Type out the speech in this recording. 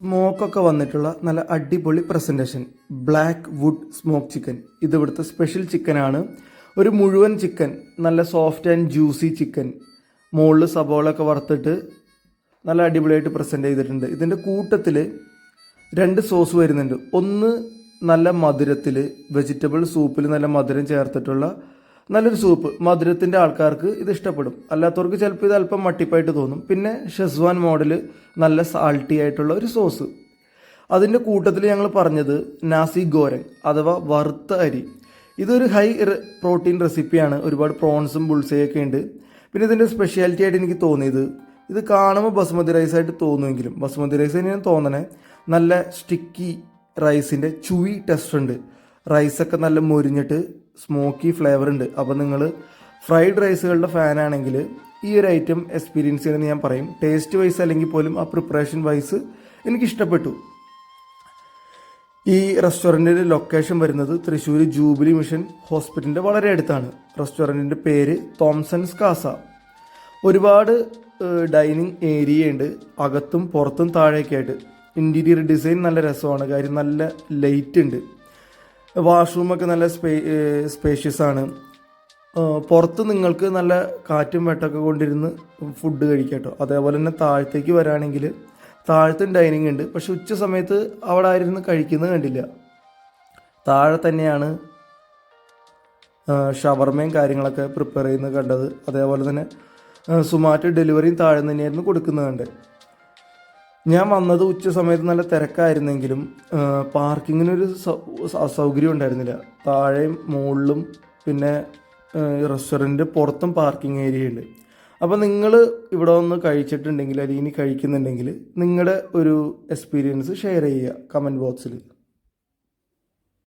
സ്മോക്കൊക്കെ വന്നിട്ടുള്ള നല്ല അടിപൊളി presentation black wood smoke chicken. ഇത് ഇവിടുത്തെ സ്പെഷ്യൽ ചിക്കനാണ്. ഒരു മുഴുവൻ ചിക്കൻ, നല്ല സോഫ്റ്റ് ആൻഡ് ജ്യൂസി ചിക്കൻ, മുകളിൽ സബോളൊക്കെ വറുത്തിട്ട് നല്ല അടിപൊളിയായിട്ട് പ്രസൻറ്റ് ചെയ്തിട്ടുണ്ട്. ഇതിൻ്റെ കൂട്ടത്തിൽ 2 സോസ് വരുന്നുണ്ട്. ഒന്ന് നല്ല മധുരത്തിൽ വെജിറ്റബിൾ സൂപ്പിൽ നല്ല മധുരം ചേർത്തിട്ടുള്ള നല്ലൊരു സൂപ്പ്. മധുരത്തിൻ്റെ ആൾക്കാർക്ക് ഇത് ഇഷ്ടപ്പെടും, അല്ലാത്തവർക്ക് ചിലപ്പോൾ ഇത് അല്പം മട്ടിപ്പായിട്ട് തോന്നും. പിന്നെ ഷെസ്വാൻ മോഡൽ നല്ല സാൾട്ടി ആയിട്ടുള്ള ഒരു സോസ്. അതിൻ്റെ കൂട്ടത്തിൽ ഞങ്ങൾ പറഞ്ഞത് നാസി ഗോരങ് അഥവാ വറുത്ത അരി. ഇതൊരു ഹൈ പ്രോട്ടീൻ റെസിപ്പിയാണ്. ഒരുപാട് പ്രോൺസും ബുൾസയൊക്കെ ഉണ്ട്. പിന്നെ ഇതിൻ്റെ സ്പെഷ്യാലിറ്റി ആയിട്ട് എനിക്ക് തോന്നിയത്, ഇത് കാണുമ്പോൾ ബസ്മതി റൈസായിട്ട് തോന്നുമെങ്കിലും ബസ്മതി റൈസ് തന്നെയാണ് തോന്നണേ. നല്ല സ്റ്റിക്കി റൈസിൻ്റെ ചുവി ടെസ്റ്റ് ഉണ്ട്. റൈസൊക്കെ നല്ല മുരിഞ്ഞിട്ട് സ്മോക്കി ഫ്ലേവർ ഉണ്ട്. അപ്പോൾ നിങ്ങൾ ഫ്രൈഡ് റൈസുകളുടെ ഫാനാണെങ്കിൽ ഈ ഒരു ഐറ്റം എക്സ്പീരിയൻസ് ചെയ്യണമെന്ന് ഞാൻ പറയും. ടേസ്റ്റ് വൈസ് അല്ലെങ്കിൽ പോലും ആ പ്രിപ്പറേഷൻ വൈസ് എനിക്കിഷ്ടപ്പെട്ടു. ഈ റെസ്റ്റോറൻറ്റിൻ്റെ ലൊക്കേഷൻ വരുന്നത് തൃശ്ശൂർ ജൂബിലി മിഷൻ ഹോസ്പിറ്റലിൻ്റെ വളരെ അടുത്താണ്. റെസ്റ്റോറൻറ്റിൻ്റെ പേര് തോംസൺസ് കാസ. ഒരുപാട് ഡൈനിങ് ഏരിയ ഉണ്ട്, അകത്തും പുറത്തും താഴേക്കായിട്ട്. ഇൻറ്റീരിയർ ഡിസൈൻ നല്ല രസമാണ്. കാര്യം നല്ല ലൈറ്റ് ഉണ്ട്. വാഷ്റൂമൊക്കെ നല്ല സ്പേഷ്യസ് ആണ്. പുറത്ത് നിങ്ങൾക്ക് നല്ല കാറ്റും വെട്ടമൊക്കെ കൊണ്ടിരുന്ന് ഫുഡ് കഴിക്കാം കേട്ടോ. അതേപോലെ തന്നെ താഴത്തേക്ക് വരാണെങ്കിൽ താഴത്തും ഡൈനിങ് ഉണ്ട്. പക്ഷെ ഉച്ച സമയത്ത് അവിടെ ആയിരുന്നു കഴിക്കുന്നത് കണ്ടില്ല. താഴെ തന്നെയാണ് ഷവർമയും കാര്യങ്ങളൊക്കെ പ്രിപ്പയർ ചെയ്യുന്നത് കണ്ടത്. അതേപോലെ തന്നെ സുമാറ്റോ ഡെലിവറിയും താഴെ തന്നെയായിരുന്നു കൊടുക്കുന്നത് കണ്ടത്. ഞാൻ വന്നത് ഉച്ച സമയത്ത് നല്ല തിരക്കായിരുന്നെങ്കിലും പാർക്കിങ്ങിനൊരു സൗകര്യം ഉണ്ടായിരുന്നില്ല. താഴെയും മുകളിലും പിന്നെ റെസ്റ്റോറൻറ്റ് പുറത്തും പാർക്കിംഗ് ഏരിയ ഉണ്ട്. അപ്പോൾ നിങ്ങൾ ഇവിടെ വന്ന് കഴിച്ചിട്ടുണ്ടെങ്കിൽ അല്ലെങ്കിൽ ഇനി കഴിക്കുന്നുണ്ടെങ്കിൽ നിങ്ങളുടെ ഒരു എക്സ്പീരിയൻസ് ഷെയർ ചെയ്യുക കമൻറ്റ് ബോക്സിൽ.